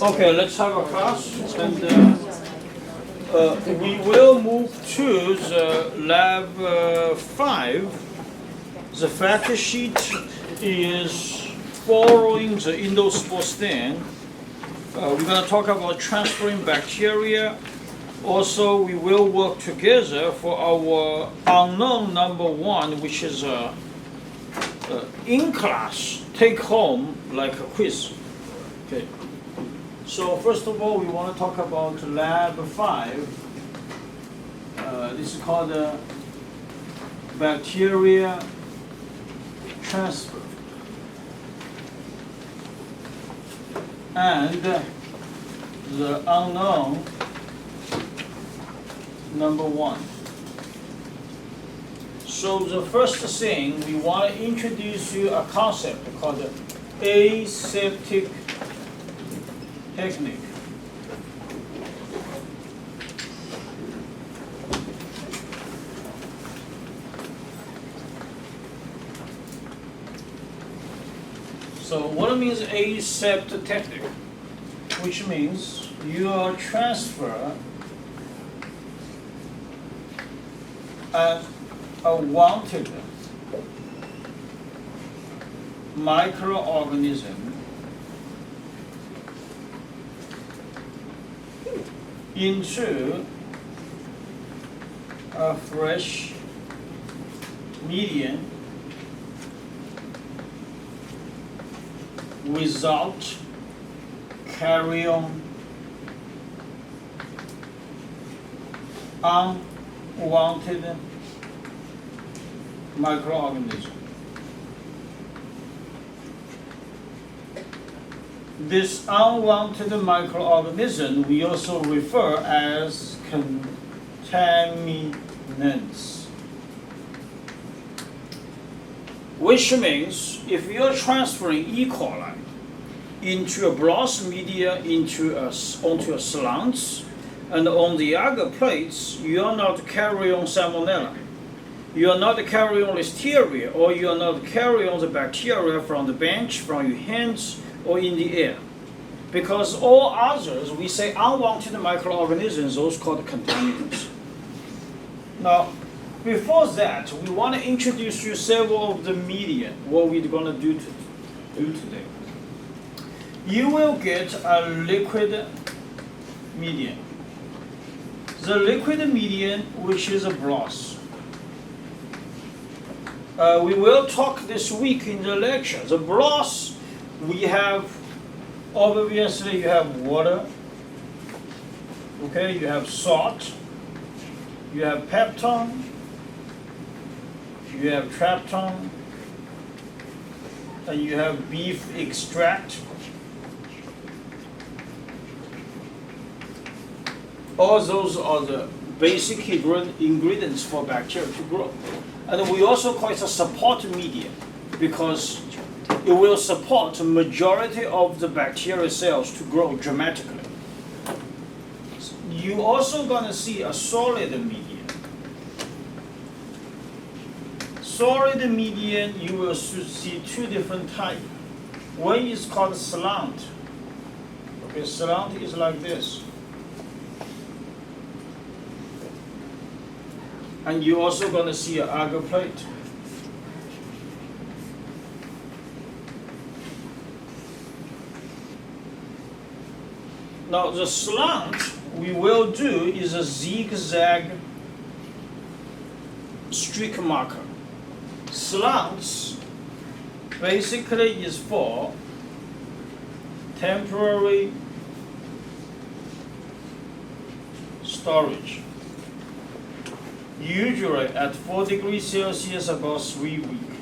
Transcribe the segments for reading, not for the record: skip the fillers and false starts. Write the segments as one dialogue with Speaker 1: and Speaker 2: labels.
Speaker 1: Okay, let's have a class, and we will move to the lab 5. The fact sheet is following the indosable stand. We're going to talk about transferring bacteria. Also, we will work together for our unknown number 1, which is in class, take home like a quiz. Okay. So first of all, we want to talk about lab 5. This is called bacteria transfer. And the unknown number 1. So the first thing, we want to introduce you a concept called aseptic technique. So what means aseptic technique? Which means you transfer an unwanted microorganism into a fresh medium without carrying unwanted microorganism. This unwanted microorganism we also refer as contaminants. Which means if you're transferring E. coli into a broth media onto a slant, and on the agar plates, you are not carrying salmonella. You are not carrying listeria, or you are not carrying the bacteria from the bench, from your hands, or in the air. Because all others, we say unwanted microorganisms, those called contaminants. Now, before that, we want to introduce you several of the media, what we're going to do today. You will get a liquid medium. The liquid medium, which is a broth. We will talk this week in the lecture. The broth, we have, obviously you have water, okay, you have salt, you have peptone, you have tryptone, and you have beef extract. All those are the basic ingredients for bacteria to grow. And we also call it a support media because it will support the majority of the bacterial cells to grow dramatically. You also going to see a solid medium. Solid medium, you will see 2 different types. One is called slant. Okay, slant is like this. And you're also going to see an agar plate. Now the slant we will do is a zigzag streak marker. Slants basically is for temporary storage. Usually at 4 degrees Celsius about 3 weeks.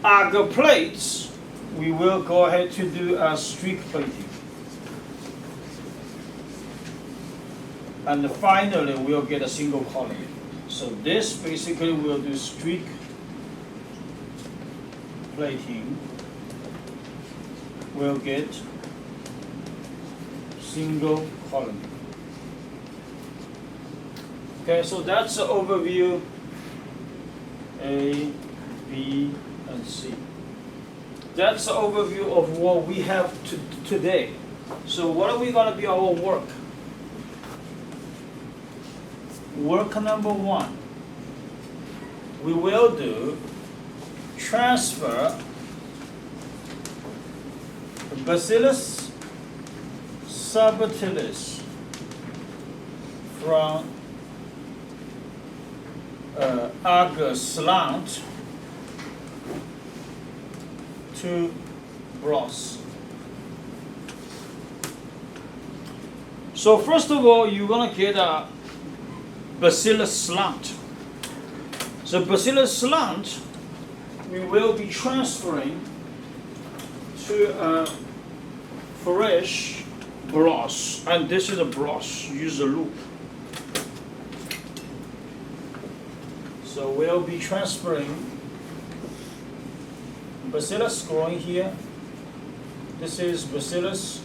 Speaker 1: Agar plates, we will go ahead to do a streak plating. And finally, we'll get a single colony. So this basically will do streak plating. We'll get single colony. Okay, so that's the overview. A, B, and C. That's the overview of what we have today. So what are we going to be our work? Work number one, we will do transfer Bacillus subtilis from agar slant to broth. So first of all, you're going to get a Bacillus slant. So Bacillus slant, we will be transferring to a fresh broth, and this is a broth. Use a loop. So we'll be transferring Bacillus growing here. This is Bacillus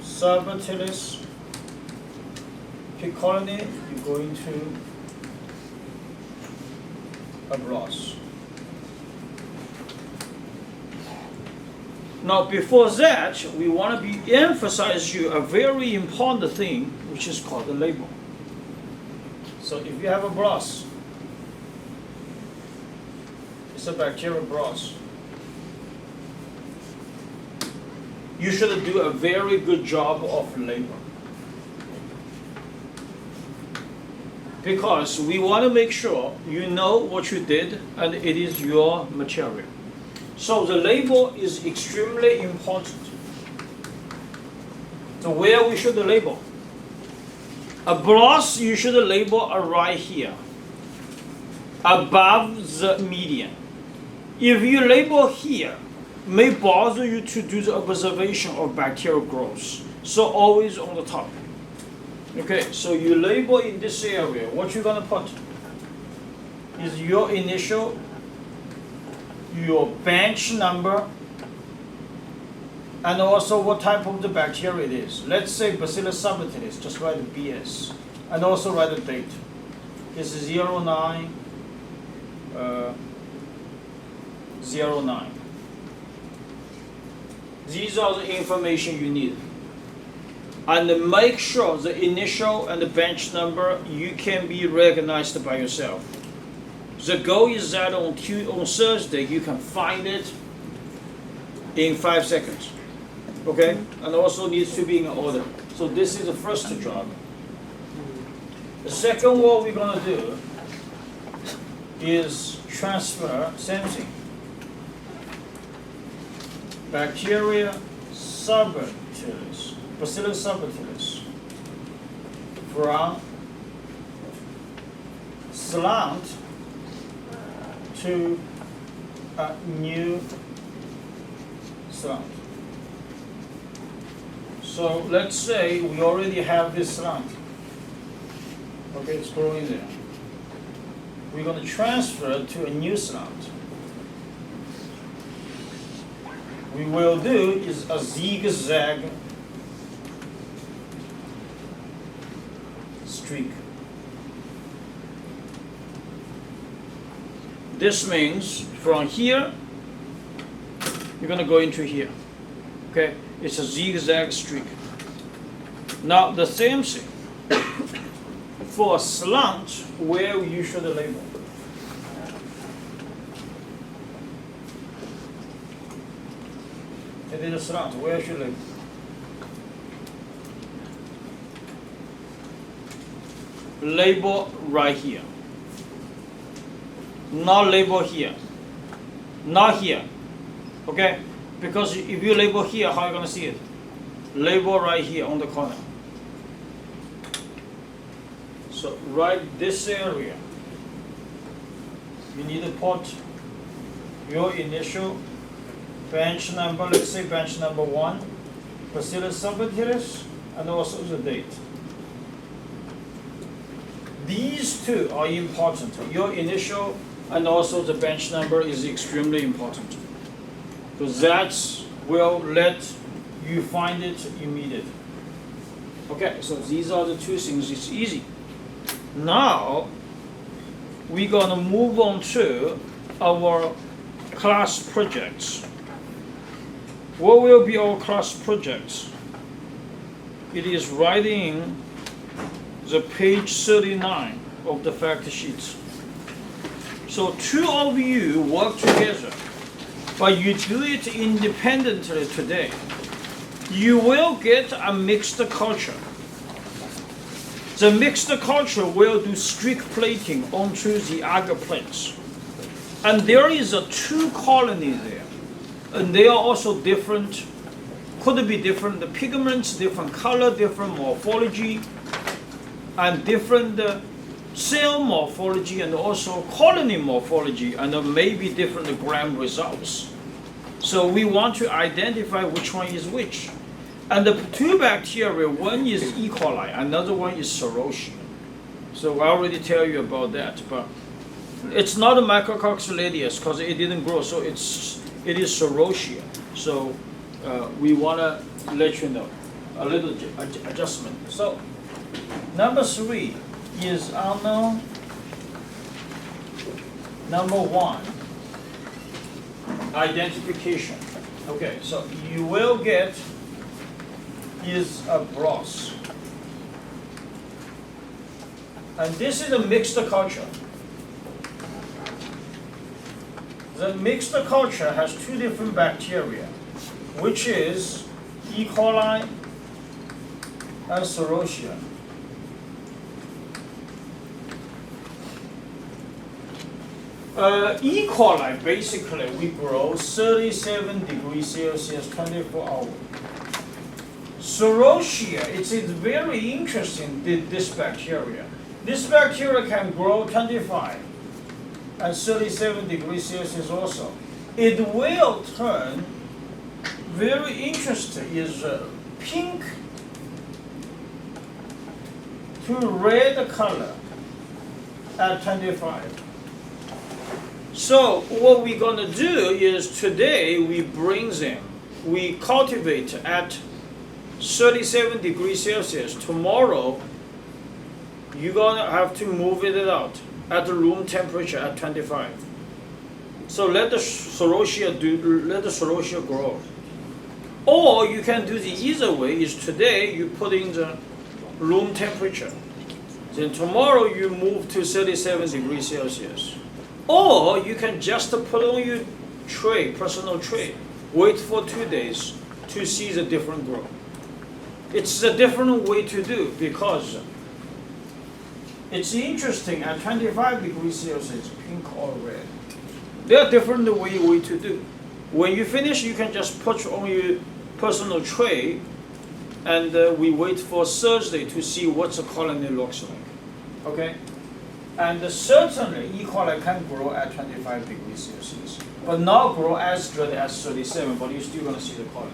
Speaker 1: subtilis picorni. You're going to a broth. Now, before that, we want to be emphasize you a very important thing, which is called the label. So, if you have a broth, it's a bacterial broth. You should do a very good job of label, because we want to make sure you know what you did and it is your material. So the label is extremely important. So where we should label? A broth you should label right here, above the median. If you label here, may bother you to do the observation of bacterial growth. So always on the top. Okay, so you label in this area. What you're gonna put is your initial, your bench number, and also what type of the bacteria it is. Let's say Bacillus subtilis, just write the BS, and also write the date. This is 09, 09. These are the information you need. And make sure the initial and the bench number you can be recognized by yourself. The goal is that on Thursday you can find it in 5 seconds. Okay? And also needs to be in order. So this is the first job. The second what we're going to do is transfer, same thing. Bacteria subtilis, Bacillus subtilis, from slant to a new slant. So let's say we already have this slant. Okay, it's growing there. We're going to transfer it to a new slant. We will do is a zigzag streak. This means from here, you're going to go into here. Okay, it's a zigzag streak. Now the same thing for a slant, where you should label. It is a slant, where should label? Label right here. Not label here. Not here. Okay? Because if you label here, how are you going to see it? Label right here on the corner. So right this area, you need to put your initial bench number, let's say bench number 1, Bacillus subtilis, and also the date. These two are important. Your initial and also the bench number is extremely important. So that will let you find it immediately. Okay, so these are the two things. It's easy. Now we're gonna move on to our class projects. what will be our class project? It is writing the page 39 of the fact sheet. So two of you work together, but you do it independently today. You will get a mixed culture. The mixed culture will do streak plating onto the agar plates. And there is a two colony there. And they are also different, could be different pigments, different color, different morphology, and different cell morphology, and also colony morphology, and maybe different gram results. So we want to identify which one is which. And the two bacteria, one is E. coli, another one is Serratia. So I already tell you about that, but it's not a Micrococcus laelius because it didn't grow, so it is Serratia. So we want to let you know a little adjustment. So number 3 is unknown. Number 1, identification. Okay, so you will get is a broth. And this is a mixed culture. The mixed culture has two different bacteria, which is E. coli and Serratia. E. coli, basically, we grow 37 degrees Celsius, 24 hours. Serratia, it's very interesting, this bacteria. This bacteria can grow 25 and 37 degrees Celsius also. It will turn very interesting, is pink to red color at 25. So what we're going to do is today we bring them, we cultivate at 37 degrees Celsius. Tomorrow you're going to have to move it out at the room temperature at 25. So let the Serratia grow. Or you can do the either way, is today you put in the room temperature. Then tomorrow you move to 37 degrees Celsius. Or you can just put on your tray, personal tray, wait for 2 days to see the different growth. It's a different way to do because it's interesting at 25 degrees Celsius, pink or red. There are different way to do. When you finish, you can just put on your personal tray, and we wait for Thursday to see what the colony looks like. Okay? And certainly, E. coli can grow at 25 degrees Celsius, but not grow as good as 37, but you're still going to see the colony.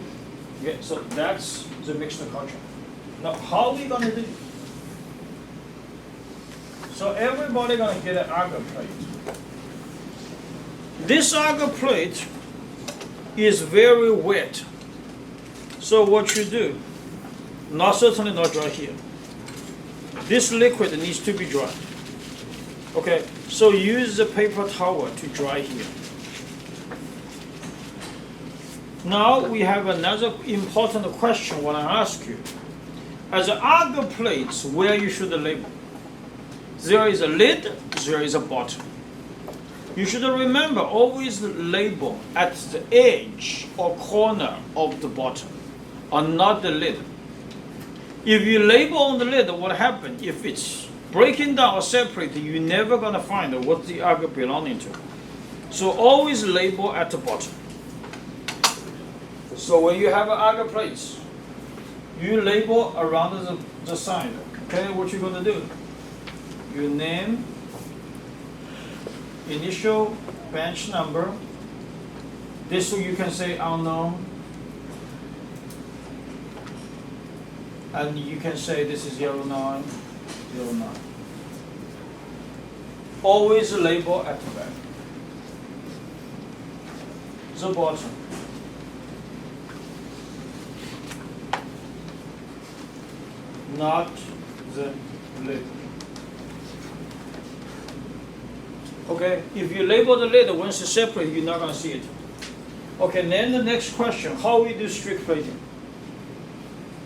Speaker 1: Okay? So that's the mixed culture. Now, how are we going to do it? So everybody going to get an agar plate. This agar plate is very wet. So what you do, certainly not dry here. This liquid needs to be dry. Okay, so use the paper towel to dry here. Now we have another important question I want to ask you. As agar plates, where you should label? There is a lid, there is a bottom. You should remember, always label at the edge or corner of the bottom, or not the lid. If you label on the lid, what happens? If it's breaking down or separated, you're never going to find what the agar belonging to. So always label at the bottom. So when you have an agar plates, you label around the side. Okay, what you're going to do? Your name, initial, batch number. This you can say unknown. And you can say this is 09, 09. Always label at the back. The bottom. Not the lid. Okay, if you label the lid, once it's separate, you're not going to see it. Okay, then the next question, how we do strict plating?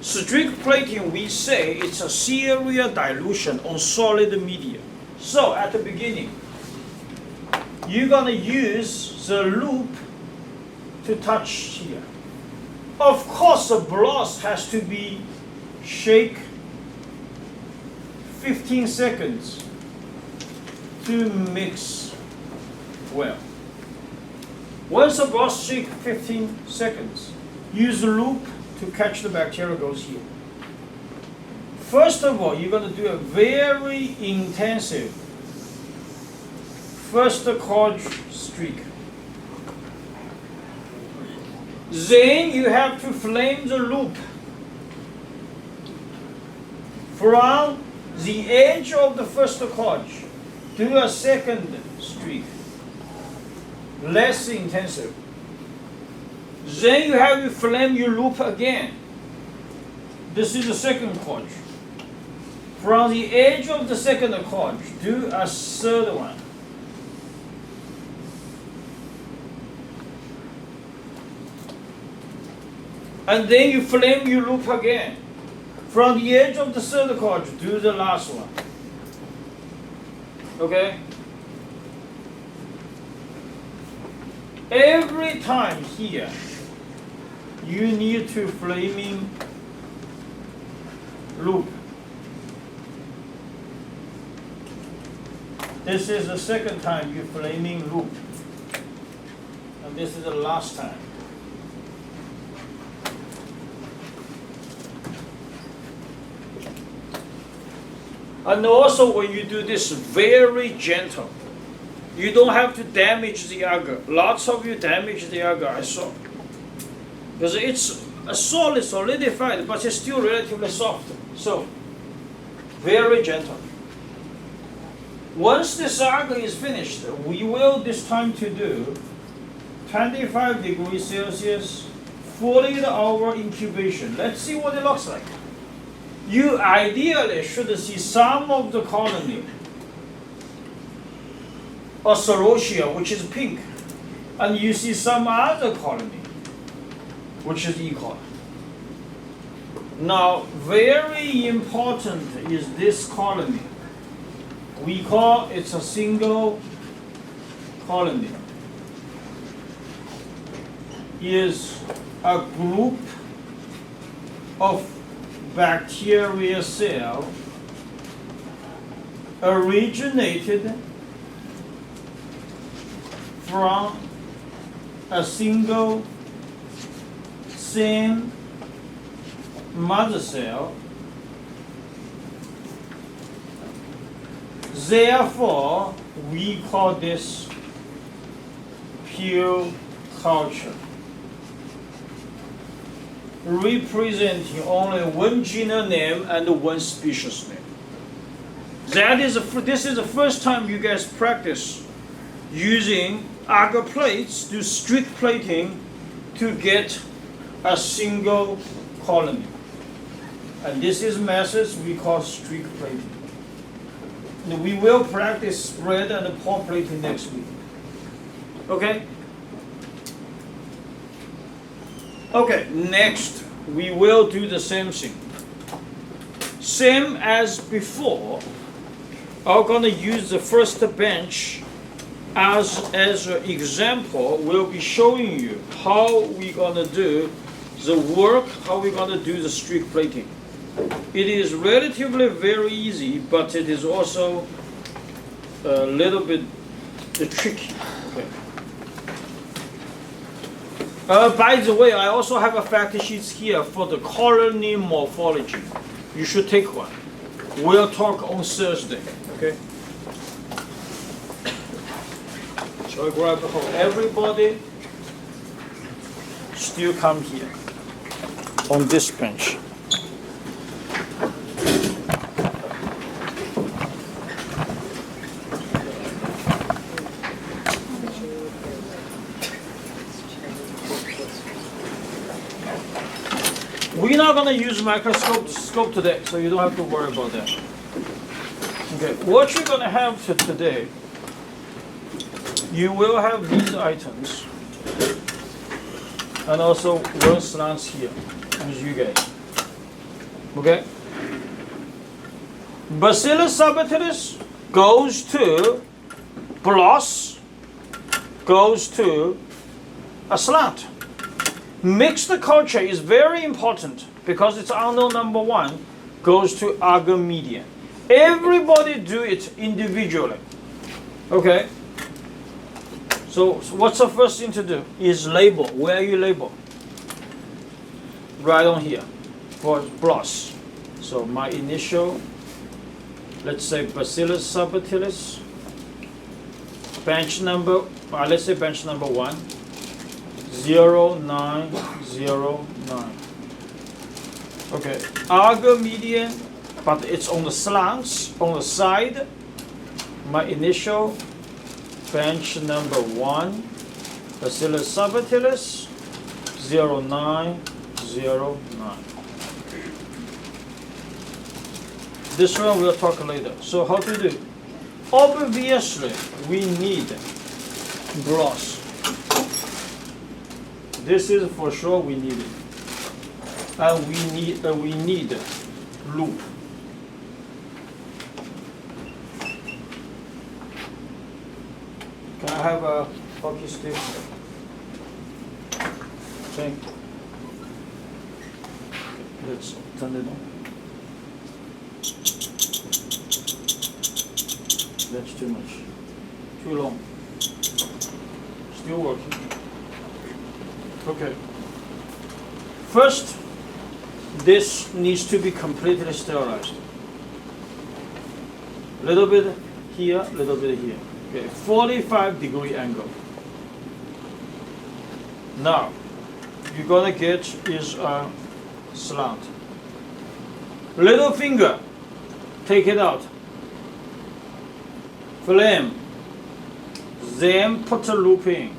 Speaker 1: Strict plating, we say it's a serial dilution on solid media. So at the beginning, you're gonna use the loop to touch here. Of course, the blouse has to be shake 15 seconds to mix well. Once the blouse shake 15 seconds, use the loop to catch the bacteria goes here. First of all, you're going to do a very intensive first quadrille streak. Then you have to flame the loop from the edge of the first quadrille to a second streak, less intensive. Then you have to flame your loop again. This is the second quadrille. From the edge of the second quadrille to a third one. And then you flame your loop again. From the edge of the third quadrille to the last one. Okay? Every time here, you need to flaming loop. This is the second time you flaming loop. And this is the last time. And also when you do this, very gentle. You don't have to damage the agar. Lots of you damage the agar, I saw. Because it's a solid, solidified, but it's still relatively soft. So, very gentle. Once this agar is finished, we will this time to do 25 degrees Celsius, 48-hour incubation. Let's see what it looks like. You ideally should see some of the colony or cerosia, which is pink, and you see some other colony, which is E. coli. Now, very important is this colony. We call it a single colony. Is a group of bacteria cell originated from a single same mother cell. Therefore, we call this pure culture, representing only one genus name and one species name. This is the first time you guys practice using agar plates, do strict plating to get a single colony. And this is methods we call strict plating. And we will practice spread and pour plating next week. Okay? Okay, next we will do the same thing. Same as before. I'm gonna use the first bench as an example. We'll be showing you how we're gonna do the work, how we're gonna do the strict plating. It is relatively very easy, but it is also a little bit tricky. Okay. By the way, I also have a fact sheet here for the colony morphology. You should take one. We'll talk on Thursday. Okay. So I grab the whole. Everybody still come here on this bench. We're not going to use microscope today, so you don't have to worry about that. Okay, what you're going to have today, you will have these items. and also one slant here with you guys. Okay? Bacillus subtilis goes to Bloss, goes to a slant. Mixed culture is very important because it's unknown number 1 goes to agar median. Everybody do it individually. Okay? So what's the first thing to do? Is label. Where you label? Right on here for Bloss. So my initial, let's say Bacillus subtilis, bench number, let's say bench number 1, 0909. Okay, agar median, but it's on the slants, on the side. My initial, bench number 1, Bacillus subtilis, 0909. This one we'll talk later. So how to do? Obviously, we need Bloss. This is for sure we need it, and we need loop. Can I have a hockey stick? Okay. Let's turn it on. That's too much. Too long. Still working. Okay. First, this needs to be completely sterilized. Little bit here, little bit here. Okay, 45-degree angle. Now, you're gonna get is a slant. Little finger, take it out. Flame. Then put a loop in.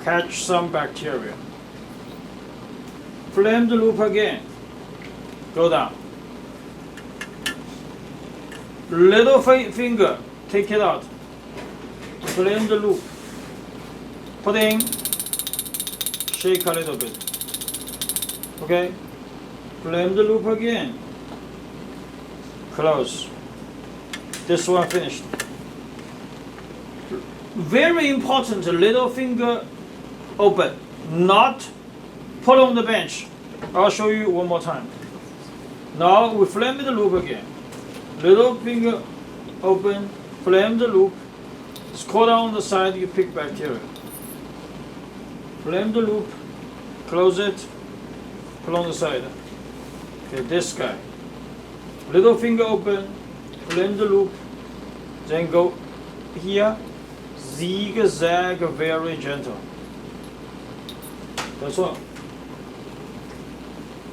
Speaker 1: Catch some bacteria. Flame the loop again. Go down. Little finger, take it out. Flame the loop. Put in. Shake a little bit. Okay? Flame the loop again. Close. This one finished. Very important, little finger open, not put on the bench. I'll show you one more time. Now we flame the loop again. Little finger open, flame the loop, scroll down the side, you pick bacteria. Flame the loop, close it, put on the side. Okay, this guy. Little finger open, flame the loop, then go here, zigzag, very gentle. That's all.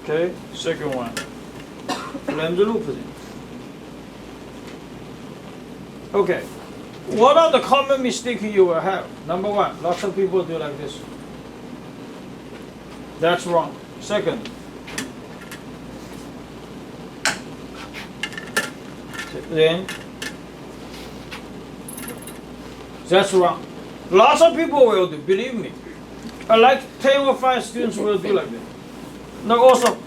Speaker 1: Okay, second one. Flame the loop in. Okay, what are the common mistakes you will have? Number 1, lots of people do like this. That's wrong. Second, then that's wrong. Lots of people will do, believe me. Like 10 or 5 students will do like that. No, also,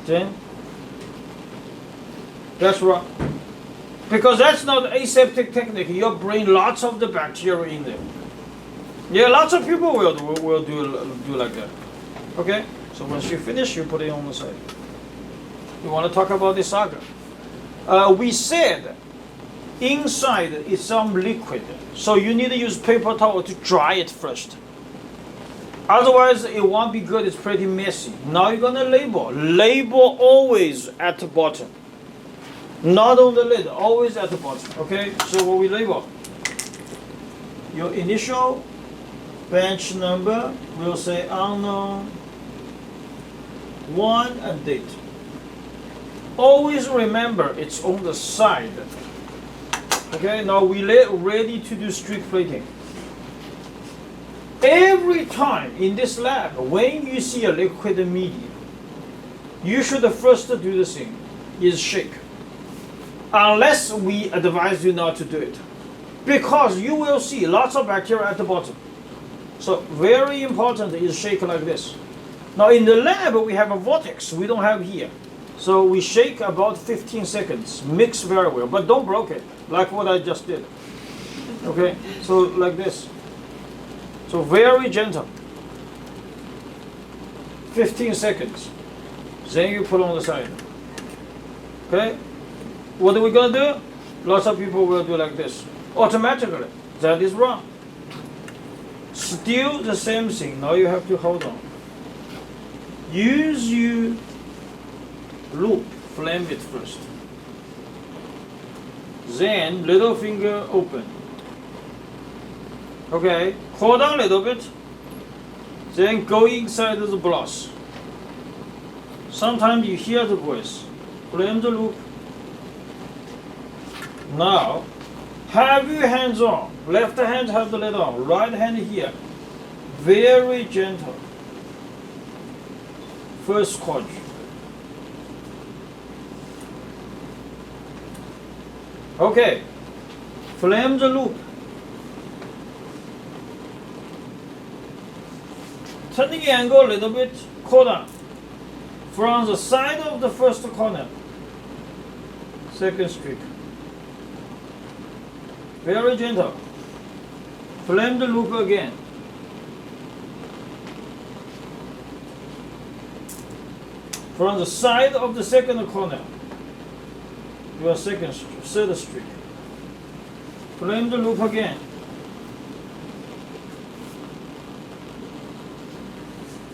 Speaker 1: then that's wrong. Because that's not aseptic technique. You bring lots of the bacteria in there. Yeah, lots of people will do like that. Okay? So once you finish, you put it on the side. You want to talk about this agar? We said inside is some liquid. So you need to use paper towel to dry it first. Otherwise, it won't be good. It's pretty messy. Now you're going to label. Label always at the bottom. Not on the lid, always at the bottom. Okay? So what we label? Your initial bench number, we'll say unknown, 1 and date. Always remember it's on the side. Okay, now we're ready to do streak plating. Every time in this lab, when you see a liquid medium, you should first do the thing is shake. Unless we advise you not to do it. Because you will see lots of bacteria at the bottom. So very important is shake like this. Now in the lab we have a vortex we don't have here. So we shake about 15 seconds, mix very well, but don't break it, like what I just did. Okay, so like this. So very gentle. 15 seconds. Then you put on the side. Okay, what are we gonna do? Lots of people will do like this. Automatically, that is wrong. Still the same thing, now you have to hold on. Use your loop, flame it first. Then little finger open. Okay, hold on a little bit. Then go inside the blouse. Sometimes you hear the voice. Flame the loop. Now, have your hands on. Left hand have the lid on. Right hand here. Very gentle. First quadrant. Okay. Flame the loop. Turn the angle a little bit. Corner. From the side of the first corner. Second streak. Very gentle. Flame the loop again. From the side of the second corner. Your third streak. Flame the loop again.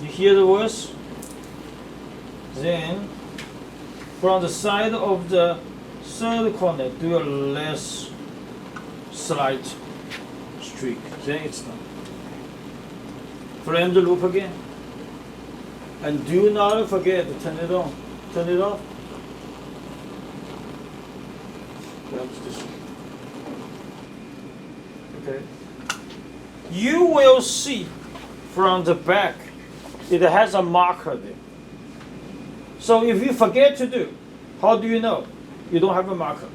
Speaker 1: You hear the voice? Then, from the side of the third corner, do a less slight streak. Then it's done. Flame the loop again. And do not forget to turn it on. Turn it off. Perhaps this one. Okay. You will see from the back, it has a marker there. So if you forget to do, how do you know you don't have a marker?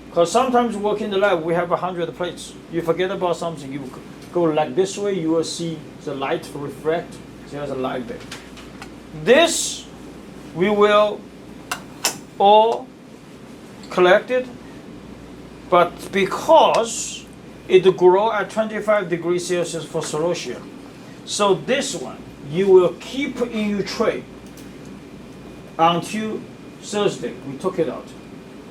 Speaker 1: Because sometimes work in the lab, we have 100 plates. You forget about something, you go like this way, you will see the light reflect. There's a light there. This, we will all collect it, but because it grow at 25 degrees Celsius for cerulean, so this one, you will keep in your tray until Thursday. We took it out.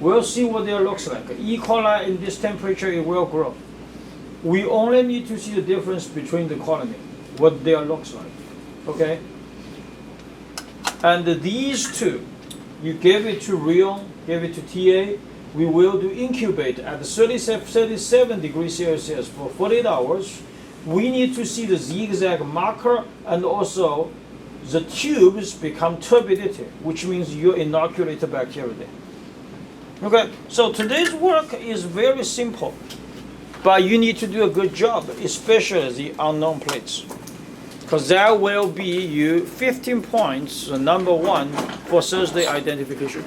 Speaker 1: We'll see what it looks like. E. coli in this temperature, it will grow. We only need to see the difference between the colony, what they looks like. Okay? And these two, you give it to Rion, give it to TA. We will do incubate at 37 degrees Celsius for 48 hours. We need to see the zigzag marker and also the tubes become turbidity, which means you inoculate the bacteria there. Okay, so today's work is very simple, but you need to do a good job, especially the unknown plates, because that will be you 15 points, number one for Thursday identification.